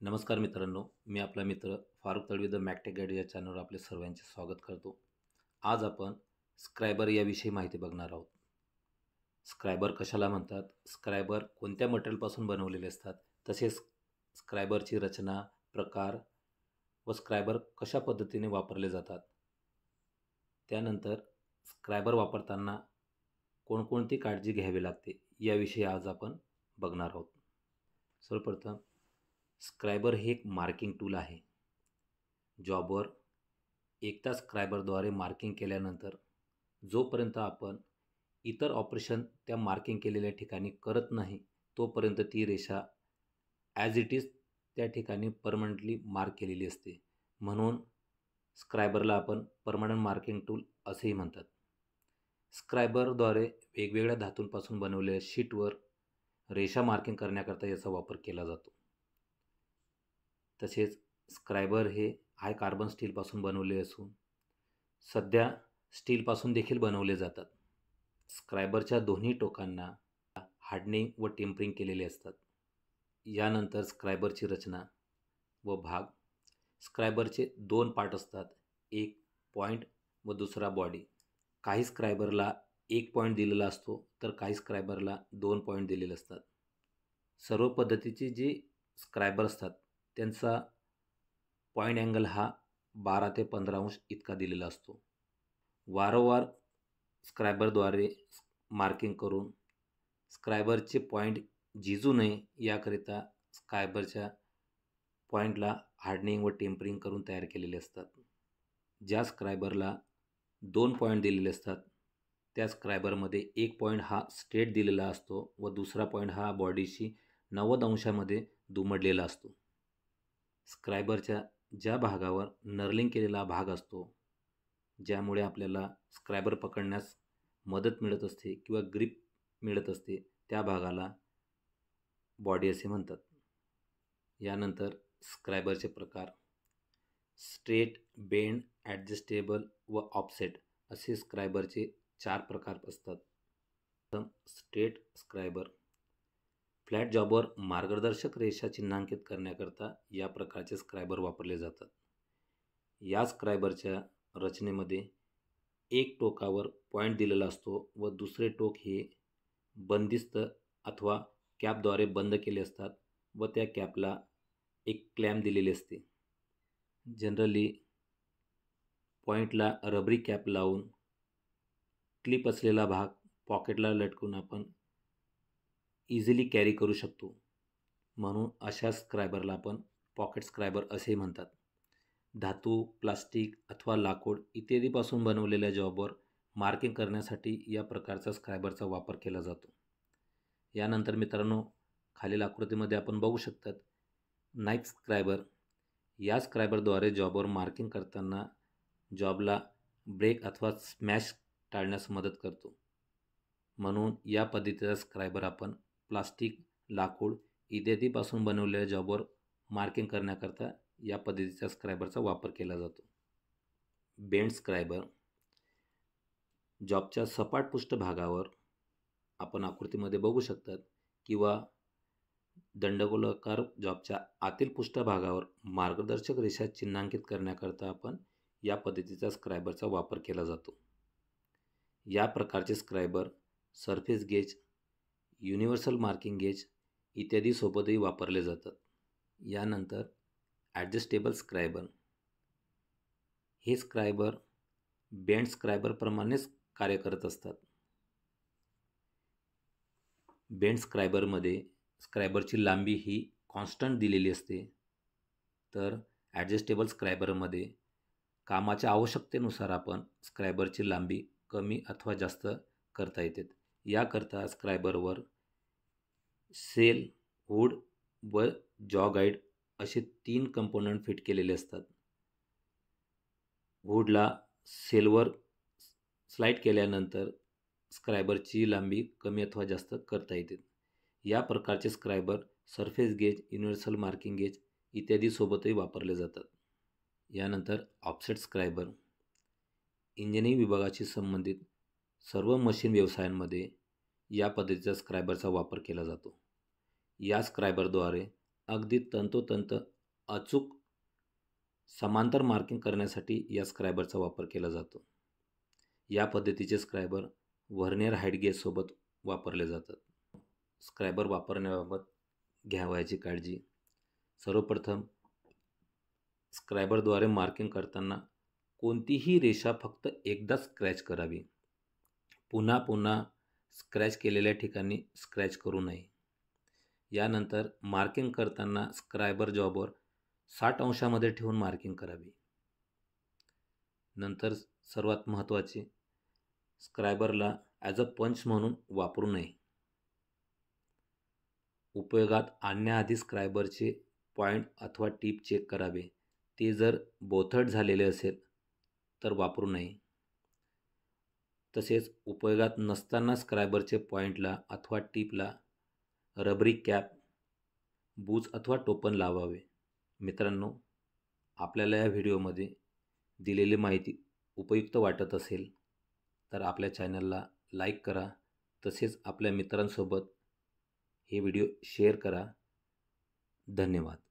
नमस्कार मित्रांनो, मी आपला मित्र फारुख तळवी द मॅकटेक गाईड या चॅनलवर आपले सर्वांचे स्वागत करतो. आज आपण स्क्रायबर याविषयी माहिती बघणार आहोत. स्क्रायबर कशाला म्हणतात, स्क्रायबर कोणत्या मटेरियलपासून बनवलेले असतात, तसेच स्क्रायबरची रचना, प्रकार व स्क्रायबर कशा पद्धतीने वापरले जातात. त्यानंतर स्क्रायबर वापरताना कोणकोणती काळजी घ्यावी लागते याविषयी आज आपण बघणार आहोत. सर्वप्रथम स्क्रायबर हे एक मार्किंग टूल आहे. जॉबवर एकदा स्क्रायबरद्वारे मार्किंग केल्यानंतर जोपर्यंत आपण इतर ऑपरेशन त्या मार्किंग केलेल्या ठिकाणी करत नाही तोपर्यंत ती रेषा ॲज इट इज त्या ठिकाणी परमनंटली मार्क केलेली असते. म्हणून स्क्रायबरला आपण परमनंट मार्किंग टूल असेही म्हणतात. स्क्रायबरद्वारे वेगवेगळ्या धातूंपासून बनवलेल्या शीटवर रेषा मार्किंग करण्याकरता याचा वापर केला जातो. तसेच स्क्रायबर हे हाय कार्बन स्टीलपासून बनवले असून सध्या स्टीलपासून देखील बनवले जातात. स्क्रायबरच्या दोन्ही टोकांना हार्डनिंग व टेम्परिंग केलेले असतात. यानंतर स्क्रायबरची रचना व भाग. स्क्रायबरचे दोन पार्ट असतात, एक पॉईंट व दुसरा बॉडी. काही स्क्रायबरला एक पॉईंट दिलेला असतो तर काही स्क्रायबरला 2 पॉईंट दिलेले असतात. सर्व पद्धतीची जी स्क्रायबर असतात त्यांचा पॉईंट अँगल हा 12 ते 15 अंश इतका दिलेला असतो. वारंवार स्क्रायबरद्वारे मार्किंग करून स्क्रायबरचे पॉईंट झिजू नये याकरिता स्क्रायबरच्या पॉईंटला हार्डनिंग व टेम्परिंग करून तयार केलेले असतात. ज्या स्क्रायबरला 2 पॉईंट दिलेले असतात त्या स्क्रायबरमध्ये एक पॉईंट हा स्ट्रेट दिलेला असतो व दुसरा पॉईंट हा बॉडीशी 90 अंशामध्ये दुमडलेला असतो. स्क्रायबरच्या ज्या भागावर नर्लिंग केलेला भाग असतो, ज्यामुळे आपल्याला स्क्रायबर पकडण्यास मदत मिळत असते किंवा ग्रिप मिळत असते, त्या भागाला बॉडी असे म्हणतात. यानंतर स्क्रायबरचे प्रकार. स्ट्रेट, बेंड, ॲडजस्टेबल व ऑफसेट असे स्क्रायबरचे 4 प्रकार असतात. स्ट्रेट स्क्रायबर. फ्लॅट जॉबवर मार्गदर्शक रेषा चिन्हांकित करण्याकरता या प्रकारचे स्क्रायबर वापरले जातात. या स्क्रायबरच्या रचनेमध्ये एक टोकावर पॉईंट दिलेला असतो व दुसरे टोक हे बंदिस्त अथवा कॅपद्वारे बंद केले असतात व त्या कॅपला एक क्लॅम्प दिलेली असते. जनरली पॉईंटला रबरी कॅप लावून क्लिप असलेला भाग पॉकेटला लटकून आपण इझिली कॅरी करू शकतो. म्हणून अशा स्क्रायबरला आपण पॉकेट स्क्रायबर असेही म्हणतात. धातू, प्लास्टिक अथवा लाकूड इत्यादीपासून बनवलेल्या जॉबवर मार्किंग करण्यासाठी या प्रकारचा स्क्रायबरचा वापर केला जातो. यानंतर मित्रांनो, खालील आकृतीमध्ये आपण बघू शकतात नाईफ स्क्रायबर. या स्क्रायबरद्वारे जॉबवर मार्किंग करताना जॉबला ब्रेक अथवा स्मॅश टाळण्यास मदत करतो. म्हणून या पद्धतीचा स्क्रायबर आपण प्लास्टिक, लाकूड इत्यादीपासून बनवलेल्या जॉबवर मार्किंग करण्याकरता या पद्धतीच्या स्क्रायबरचा वापर केला जातो. बेंड स्क्रायबर. जॉबच्या सपाट पृष्ठभागावर आपण आकृतीमध्ये बघू शकतात किंवा दंडगोलाकार जॉबच्या आतील पृष्ठभागावर मार्गदर्शक रेषा चिन्हांकित करण्याकरता आपण या पद्धतीचा स्क्रायबरचा वापर केला जातो. या प्रकारचे scriber surface gauge, universal marking gauge इत्यादी सोबतही वापरले जातात. यानंतर ॲडजस्टेबल स्क्रायबर. हे स्क्रायबर बेंड स्क्रायबरप्रमाणेच कार्य करत असतात. बेंड स्क्रायबरमध्ये स्क्रायबरची लांबी ही कॉन्स्टंट दिलेली असते, तर ॲडजस्टेबल स्क्रायबरमध्ये कामाच्या आवश्यकतेनुसार आपण स्क्रायबरची लांबी कमी अथवा जास्त करता येते. याकरता स्क्रायबरवर सेल, हुड व जॉ गाईड असे 3 कंपोनंट फिट केलेले असतात. हुडला सेलवर स्लाईड केल्यानंतर स्क्रायबरची लांबी कमी अथवा जास्त करता येते. या प्रकारचे scriber surface gauge, universal marking gauge इत्यादी सोबतही वापरले जातात. यानंतर ऑफसेट स्क्रायबर. इंजिनिअरिंग विभागाशी संबंधित सर्व मशीन व्यवसायांमध्ये या पद्धतीच्या स्क्रायबरचा वापर केला जातो. या स्क्रायबरद्वारे अगदी तंतोतंत अचूक समांतर मार्किंग करण्यासाठी या स्क्रायबरचा वापर केला जातो. या पद्धतीचे स्क्रायबर व्हर्नियर हाईट गेजसोबत वापरले जातात. स्क्रायबर वापरण्याबाबत घ्यावयाची काळजी. सर्वप्रथम स्क्रायबरद्वारे मार्किंग करताना कोणतीही रेषा फक्त एकदाच स्क्रॅच करावी. पुन्हा पुन्हा स्क्रॅच केलेल्या ठिकाणी स्क्रॅच करू नये. यानंतर मार्किंग करताना स्क्रायबर जॉबवर 60 अंशामध्ये ठेवून मार्किंग करावी. नंतर सर्वात महत्त्वाचे, स्क्रायबरला ॲज अ पंच म्हणून वापरू नये. उपयोगात आणण्याआधी स्क्रायबरचे पॉईंट अथवा टीप चेक करावे. ते जर बोथट झालेले असेल तर वापरू नये. तसेच उपयोगात नसताना स्क्रायबरचे पॉईंटला अथवा टीपला रबरी कॅप, बूच अथवा टोपण लावावे. मित्रांनो, आपल्याला या व्हिडिओमध्ये दिलेली माहिती उपयुक्त वाटत असेल तर आपल्या चॅनलला लाईक करा. तसेच आपल्या मित्रांसोबत हे व्हिडिओ शेअर करा. धन्यवाद.